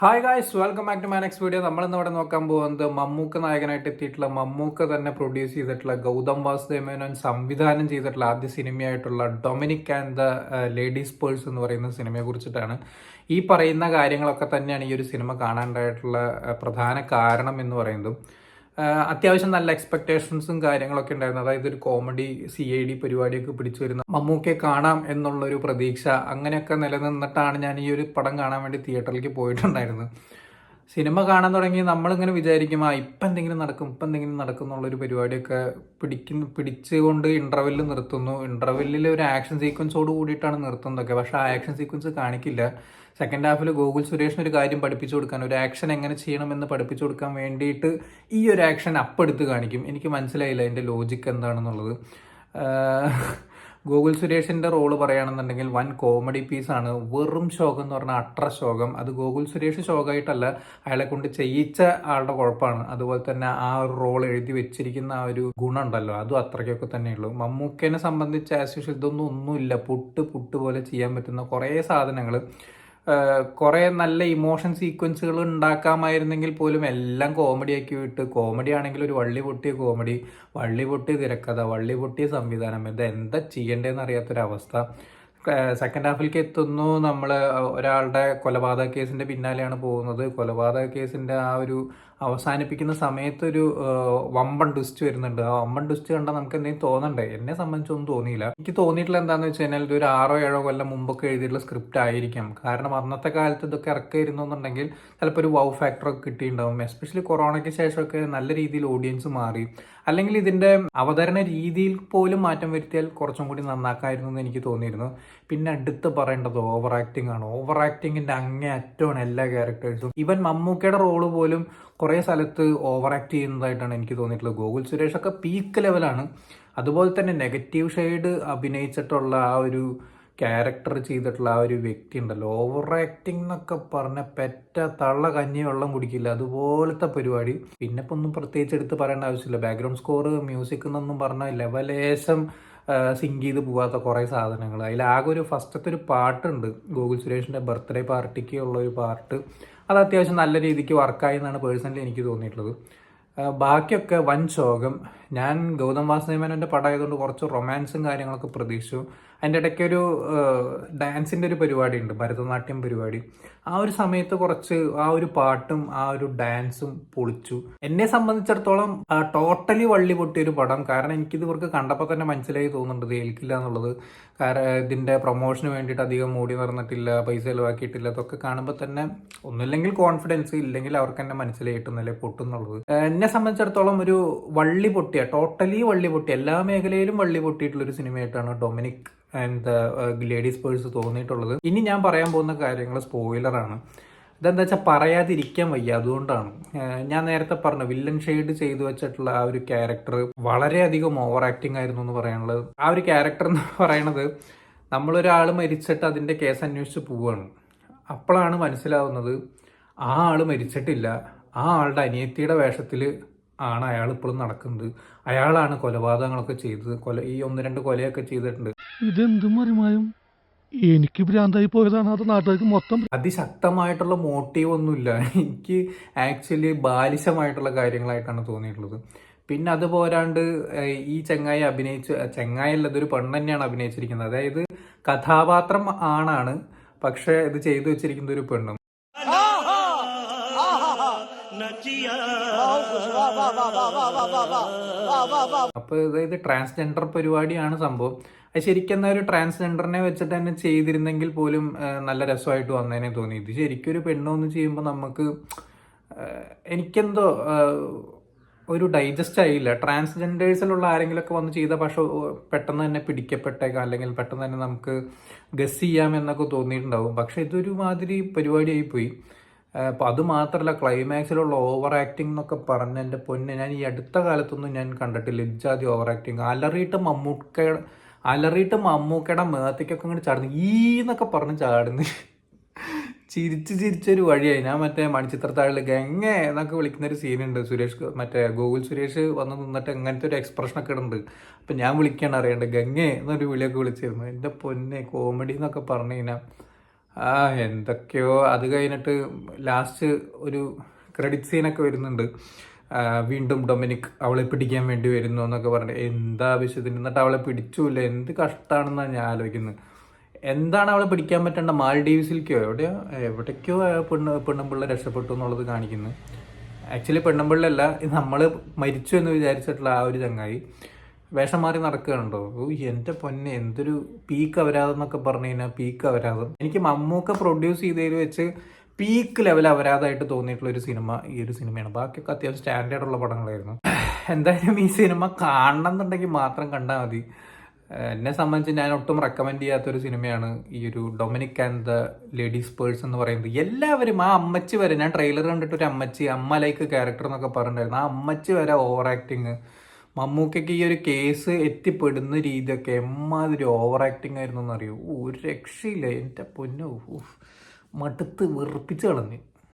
Hi guys, welcome back to my next video. നമ്മളിന്ന് ഇവിടെ നോക്കാൻ പോകുന്നത് മമ്മൂക്ക നായകനായിട്ട് എത്തിയിട്ടുള്ള, മമ്മൂക്ക തന്നെ പ്രൊഡ്യൂസ് ചെയ്തിട്ടുള്ള, ഗൗതം വാസുദേവൻ സംവിധാനം ചെയ്തിട്ടുള്ള ആദ്യ സിനിമയായിട്ടുള്ള Dominic and the ladies purse എന്ന് പറയുന്ന സിനിമയെ കുറിച്ചിട്ടാണ്. ഈ പറയുന്ന കാര്യങ്ങളൊക്കെ തന്നെയാണ് ഈ ഒരു സിനിമ കാണാനായിട്ടുള്ള പ്രധാന കാരണം എന്ന് പറയുന്നത്. അത്യാവശ്യം നല്ല എക്സ്പെക്ടേഷൻസും കാര്യങ്ങളൊക്കെ ഉണ്ടായിരുന്നു. അതായത് ഒരു കോമഡി CID പരിപാടിയൊക്കെ പിടിച്ചു വരുന്ന മമ്മൂക്കയെ കാണാം എന്നുള്ളൊരു പ്രതീക്ഷ അങ്ങനെയൊക്കെ നിലനിന്നിട്ടാണ് ഞാൻ ഈ ഒരു പടം കാണാൻ വേണ്ടി തിയേറ്ററിലേക്ക് പോയിട്ടുണ്ടായിരുന്നത്. സിനിമ കാണാൻ തുടങ്ങി നമ്മളിങ്ങനെ വിചാരിക്കും ഇപ്പം എന്തെങ്കിലും നടക്കും എന്നുള്ളൊരു പരിപാടിയൊക്കെ പിടിച്ചുകൊണ്ട് ഇൻ്റർവെല്ലിൽ നിർത്തുന്നു. ഇൻ്റർവെല്ലിൽ ഒരു ആക്ഷൻ സീക്വൻസോട് കൂടിയിട്ടാണ് നിർത്തുന്നതൊക്കെ. പക്ഷെ ആ ആക്ഷൻ സീക്വൻസ് കാണിക്കില്ല. സെക്കൻഡ് ഹാഫിൽ ഗോകുൽ സുരേഷിന് ഒരു കാര്യം പഠിപ്പിച്ചു കൊടുക്കാൻ, ഒരു ആക്ഷൻ എങ്ങനെ ചെയ്യണമെന്ന് പഠിപ്പിച്ചു കൊടുക്കാൻ വേണ്ടിയിട്ട് ഈ ഒരു ആക്ഷൻ അപ്പെടുത്ത് കാണിക്കും. എനിക്ക് മനസ്സിലായില്ല അതിൻ്റെ ലോജിക്ക് എന്താണെന്നുള്ളത്. ഗോകുൽ സുരേഷിൻ്റെ റോള് പറയുകയാണെന്നുണ്ടെങ്കിൽ വൻ കോമഡി പീസാണ്. വെറും ശോകം എന്ന് പറഞ്ഞാൽ അട്ര ശോകം. അത് ഗോകുൽ സുരേഷ് ശോകമായിട്ടല്ല, അയാളെ കൊണ്ട് ചെയ്യിച്ച ആളുടെ കുഴപ്പമാണ്. അതുപോലെ തന്നെ ആ ഒരു റോൾ എഴുതി വെച്ചിരിക്കുന്ന ആ ഒരു ഗുണം ഉണ്ടല്ലോ, അതും അത്രയ്ക്കൊക്കെ തന്നെയുള്ളൂ. മമ്മൂക്കനെ സംബന്ധിച്ച് ആസ് യൂഷ്വൽ ഇതൊന്നും ഒന്നുമില്ല. പുട്ട് പോലെ ചെയ്യാൻ പറ്റുന്ന കുറേ സാധനങ്ങൾ, കുറേ നല്ല ഇമോഷൻ സീക്വൻസുകൾ ഉണ്ടാക്കാമായിരുന്നെങ്കിൽ പോലും എല്ലാം കോമഡി ആക്കി വിട്ട്, കോമഡി ആണെങ്കിൽ ഒരു വള്ളി പൊട്ടിയ തിരക്കഥ, വള്ളി പൊട്ടിയ സംവിധാനം, ഇത് എന്താ ചെയ്യേണ്ടതെന്ന് അറിയാത്തൊരവസ്ഥ. സെക്കൻഡ് ഹാഫിലേക്ക് എത്തുന്നു. നമ്മൾ ഒരാളുടെ കൊലപാതക കേസിൻ്റെ പിന്നാലെയാണ് പോകുന്നത്. കൊലപാതക കേസിൻ്റെ ആ ഒരു അവസാനിപ്പിക്കുന്ന സമയത്ത് ഒരു വമ്പൻ ട്വിസ്റ്റ് വരുന്നുണ്ട്. ആ വമ്പൻ ട്വിസ്റ്റ് കണ്ടാൽ നമുക്ക് എന്തെങ്കിലും തോന്നണ്ടേ? എന്നെ സംബന്ധിച്ചൊന്നും തോന്നിയില്ല. എനിക്ക് തോന്നിയിട്ടുള്ള എന്താണെന്ന് വെച്ച് കഴിഞ്ഞാൽ ഇതൊരു 6-7 കൊല്ലം മുമ്പൊക്കെ എഴുതിയിട്ടുള്ള സ്ക്രിപ്റ്റ് ആയിരിക്കാം. കാരണം അന്നത്തെ കാലത്ത് ഇതൊക്കെ ഇറക്കിയിരുന്നു എന്നുണ്ടെങ്കിൽ ചിലപ്പോൾ ഒരു വൗ ഫാക്ടറൊക്കെ കിട്ടിയിട്ടുണ്ടാവും. എസ്പെഷ്യലി കൊറോണയ്ക്ക് ശേഷമൊക്കെ നല്ല രീതിയിൽ ഓഡിയൻസ് മാറി. അല്ലെങ്കിൽ ഇതിൻ്റെ അവതരണ രീതിയിൽ പോലും മാറ്റം വരുത്തിയാൽ കുറച്ചും കൂടി നന്നാക്കായിരുന്നു എന്ന് എനിക്ക് തോന്നിയിരുന്നു. പിന്നെ അടുത്ത് പറയേണ്ടത് ഓവർ ആക്ടിംഗ് ആണ്. ഓവർ ആക്ടിങ്ങിൻ്റെ അങ്ങേ അറ്റമാണ് എല്ലാ ക്യാരക്ടേഴ്സും. ഈവൻ മമ്മൂക്കയുടെ റോള് പോലും കുറേ സ്ഥലത്ത് ഓവർ ആക്ട് ചെയ്യുന്നതായിട്ടാണ് എനിക്ക് തോന്നിയിട്ടുള്ളത്. ഗോകുൽ സുരേഷൊക്കെ പീക്ക് ലെവലാണ്. അതുപോലെ തന്നെ നെഗറ്റീവ് ഷെയ്ഡ് അഭിനയിച്ചിട്ടുള്ള ആ ഒരു ക്യാരക്ടർ ചെയ്തിട്ടുള്ള ആ ഒരു വ്യക്തി ഉണ്ടല്ലോ, ഓവർ ആക്ടിങ് എന്നൊക്കെ പറഞ്ഞ പെറ്റ തള്ള കഞ്ഞി വെള്ളം കുടിക്കില്ല, അതുപോലത്തെ പരിപാടി. പിന്നെ ഇപ്പം ഒന്നും പ്രത്യേകിച്ച് എടുത്ത് പറയേണ്ട ആവശ്യമില്ല. ബാക്ക്ഗ്രൗണ്ട് സ്കോർ, മ്യൂസിക് എന്നൊന്നും പറഞ്ഞാൽ ലെവലേശം സിങ്ക് ചെയ്ത് പോകാത്ത കുറേ സാധനങ്ങൾ. അതിലാകെ ഒരു ഫസ്റ്റത്തെ ഒരു പാട്ടുണ്ട്, ഗോകുൽ സുരേഷിൻ്റെ ബർത്ത്ഡേ പാർട്ടിക്ക് ഉള്ള ഒരു പാർട്ട്. അത് അത്യാവശ്യം നല്ല രീതിക്ക് വർക്കായി എന്നാണ് പേഴ്സണലി എനിക്ക് തോന്നിയിട്ടുള്ളത്. ബാക്കിയൊക്കെ വൻ ശോകം. ഞാൻ ഗൗതം വാസുദേവൻ്റെ പടമായതുകൊണ്ട് കുറച്ച് റൊമാൻസും കാര്യങ്ങളൊക്കെ പ്രതീക്ഷിച്ചു. അതിൻ്റെ ഇടയ്ക്ക് ഒരു ഡാൻസിൻ്റെ ഒരു പരിപാടി ഉണ്ട്, ഭരതനാട്യം പരിപാടി. ആ ഒരു സമയത്ത് കുറച്ച് ആ ഒരു പാട്ടും ആ ഒരു ഡാൻസും പൊളിച്ചു. എന്നെ സംബന്ധിച്ചിടത്തോളം ടോട്ടലി വള്ളി പൊട്ടിയൊരു പടം. കാരണം എനിക്കിത് ഇവർക്ക് കണ്ടപ്പോൾ തന്നെ മനസ്സിലായി തോന്നുന്നുണ്ട് ഏൽക്കില്ല എന്നുള്ളത്. കാരണം ഇതിൻ്റെ പ്രൊമോഷന് വേണ്ടിയിട്ട് അധികം മൂടി നിറഞ്ഞിട്ടില്ല, പൈസ ചിലവാക്കിയിട്ടില്ല. അതൊക്കെ കാണുമ്പോൾ തന്നെ ഒന്നുമില്ലെങ്കിൽ കോൺഫിഡൻസ്, ഇല്ലെങ്കിൽ അവർക്ക് തന്നെ മനസ്സിലായി കിട്ടുന്നല്ലേ പൊട്ടുന്നുള്ളത്. എന്നെ സംബന്ധിച്ചിടത്തോളം ഒരു ടോട്ടലി വള്ളി പൊട്ടിയ, എല്ലാ മേഖലയിലും വള്ളി പൊട്ടിയിട്ടുള്ളൊരു സിനിമയായിട്ടാണ് Dominic and the ladies purse തോന്നിയിട്ടുള്ളത്. ഇനി ഞാൻ പറയാൻ പോകുന്ന കാര്യങ്ങൾ സ്പോയിലറാണ്. ഇതെന്താ വെച്ചാൽ പറയാതിരിക്കാൻ വയ്യ, അതുകൊണ്ടാണ്. ഞാൻ നേരത്തെ പറഞ്ഞു, വില്ലൻ ഷെയ്ഡ് ചെയ്തു വെച്ചിട്ടുള്ള ആ ഒരു ക്യാരക്ടർ വളരെയധികം ഓവർ ആക്ടിങ് ആയിരുന്നു എന്ന് പറയാനുള്ളത്. ആ ഒരു ക്യാരക്ടർ എന്ന് പറയണത്, നമ്മളൊരാൾ മരിച്ചിട്ട് അതിൻ്റെ കേസ് അന്വേഷിച്ച് പോവുകയാണ്. അപ്പോഴാണ് മനസ്സിലാവുന്നത് ആ ആൾ മരിച്ചിട്ടില്ല, ആ ആളുടെ അനിയത്തിയുടെ വേഷത്തിൽ ആണ് അയാൾ ഇപ്പോഴും നടക്കുന്നത്. അയാളാണ് കൊലപാതകങ്ങളൊക്കെ ചെയ്തത്. ഈ 1-2 കൊലയൊക്കെ ചെയ്തിട്ടുണ്ട്. ഇതെന്തും മറിമായും എനിക്ക് ഭ്രാന്തായി പോയതാണ്. അത് നാട്ടുകാർക്ക് മൊത്തം അതിശക്തമായിട്ടുള്ള മോട്ടീവ് ഒന്നുമില്ല. എനിക്ക് ആക്ച്വലി ബാലിശമായിട്ടുള്ള കാര്യങ്ങളായിട്ടാണ് തോന്നിയിട്ടുള്ളത്. പിന്നെ അത് പോരാണ്ട് ഈ ചെങ്ങായി അതൊരു പെണ്ണ് തന്നെയാണ് അഭിനയിച്ചിരിക്കുന്നത്. അതായത് കഥാപാത്രം ആണാണ്, പക്ഷെ ഇത് ചെയ്തു വെച്ചിരിക്കുന്ന ഒരു പെണ്ണും. അപ്പൊ ഇത് ട്രാൻസ്ജെൻഡർ പരിപാടിയാണ് സംഭവം. അത് ശരിക്കും ഒരു ട്രാൻസ്ജെൻഡറിനെ വെച്ചിട്ട് തന്നെ ചെയ്തിരുന്നെങ്കിൽ പോലും നല്ല രസമായിട്ട് വന്നതിനെ തോന്നി. ഇത് ശരിക്കും ഒരു പെണ്ണൊന്ന് ചെയ്യുമ്പോൾ നമുക്ക് എനിക്കെന്തോ ഒരു ഡൈജസ്റ്റ് ആയില്ല. ട്രാൻസ്ജെൻഡേഴ്സിലുള്ള ആരെങ്കിലുമൊക്കെ വന്ന് ചെയ്ത പക്ഷെ പെട്ടെന്ന് തന്നെ പിടിക്കപ്പെട്ടേക്കാം, അല്ലെങ്കിൽ പെട്ടെന്ന് തന്നെ നമുക്ക് ഗസ് ചെയ്യാം എന്നൊക്കെ തോന്നിയിട്ടുണ്ടാവും. പക്ഷെ ഇതൊരു മാതിരി പരിപാടിയായി പോയി. അപ്പോൾ അത് മാത്രമല്ല, ക്ലൈമാക്സിലുള്ള ഓവർ ആക്ടിങ് എന്നൊക്കെ പറഞ്ഞ എൻ്റെ പൊന്നെ, ഞാൻ ഈ അടുത്ത കാലത്തൊന്നും ഞാൻ കണ്ടിട്ടില്ല ഇജാതി ഓവർ ആക്ടിങ്. അലറിയിട്ട് മമ്മൂക്കയുടെ മേത്തേക്കൊക്കെ ഇങ്ങോട്ട് ചാടുന്നു, എന്നൊക്കെ പറഞ്ഞ് ചാടുന്നു. ചിരിച്ചൊരു വഴിയായി. ഞാൻ മറ്റേ മണിച്ചിത്രത്താഴിൽ ഗംഗ എന്നൊക്കെ വിളിക്കുന്നൊരു സീനുണ്ട്. ഗോകുൽ സുരേഷ് വന്ന് നിന്നിട്ട് എങ്ങനത്തെ ഒരു എക്സ്പ്രഷനൊക്കെ ഇടുന്നുണ്ട്. അപ്പം ഞാൻ വിളിക്കാണ് അറിയേണ്ടത്, ഗംഗ എന്നൊരു വിളിയൊക്കെ വിളിച്ചിരുന്നു. എൻ്റെ പൊന്നെ, കോമഡി എന്നൊക്കെ പറഞ്ഞു കഴിഞ്ഞാൽ ആ എന്തൊക്കെയോ അത് കഴിഞ്ഞിട്ട് ലാസ്റ്റ് ഒരു ക്രെഡിറ്റ് സീനൊക്കെ വരുന്നുണ്ട്. വീണ്ടും ഡൊമിനിക് അവളെ പിടിക്കാൻ വേണ്ടി വരുന്നു എന്നൊക്കെ പറഞ്ഞിട്ട് എന്താ ആവശ്യത്തിന്, എന്നിട്ട് അവളെ പിടിച്ചൂല്ല. എന്ത് കഷ്ടമാണെന്നാണ് ഞാൻ ആലോചിക്കുന്നത്. എന്താണ് അവളെ പിടിക്കാൻ പറ്റേണ്ട, മാൽഡീവ്സിലേക്കോ എവിടേക്കോ പെണ്ണുമ്പിള്ള രക്ഷപ്പെട്ടു എന്നുള്ളത് കാണിക്കുന്നു. ആക്ച്വലി പെണ്ണുമ്പിള്ളല്ല, നമ്മൾ മരിച്ചു എന്ന് വിചാരിച്ചിട്ടുള്ള ആ ഒരു ചങ്ങായി വേഷം മാറി നടക്കുകയാണല്ലോ. ഓ എൻ്റെ പൊന്നെ, എന്തൊരു പീക്ക് അപരാധം എന്നൊക്കെ പറഞ്ഞു കഴിഞ്ഞാൽ പീക്ക് അപരാധം. എനിക്ക് മമ്മൂക്ക പ്രൊഡ്യൂസ് ചെയ്തതിൽ വെച്ച് പീക്ക് ലെവൽ അപരാധമായിട്ട് തോന്നിയിട്ടുള്ള ഒരു സിനിമ ഈ ഒരു സിനിമയാണ്. ബാക്കിയൊക്കെ അത്യാവശ്യം സ്റ്റാൻഡേർഡുള്ള പടങ്ങളായിരുന്നു. എന്തായാലും ഈ സിനിമ കാണണം എന്നുണ്ടെങ്കിൽ മാത്രം കണ്ടാൽ മതി. എന്നെ സംബന്ധിച്ച് ഞാൻ ഒട്ടും റെക്കമെൻഡ് ചെയ്യാത്തൊരു സിനിമയാണ് ഈ ഒരു Dominic and the ladies purse എന്ന് പറയുന്നത്. എല്ലാവരും ആ അമ്മച്ചി വരെ, ഞാൻ ട്രെയിലർ കണ്ടിട്ട് ഒരു അമ്മച്ചി, അമ്മ ലൈക്ക് ക്യാരക്ടർ എന്നൊക്കെ പറഞ്ഞിട്ടുണ്ടായിരുന്നു, ആ അമ്മച്ചി വരെ ഓവർ ആക്ടിങ്. മമ്മൂക്കയ്ക്ക് ഈ ഒരു കേസ് എത്തിപ്പെടുന്ന രീതിയൊക്കെ എമ്മാതിരി ഓവർ ആക്ടിങ് ആയിരുന്നു എന്നറിയൂ. ഒരു രക്ഷയില്ല, എൻ്റെ പൊന്നു, മടുത്ത് വെറുപ്പിച്ച് കളഞ്ഞ്.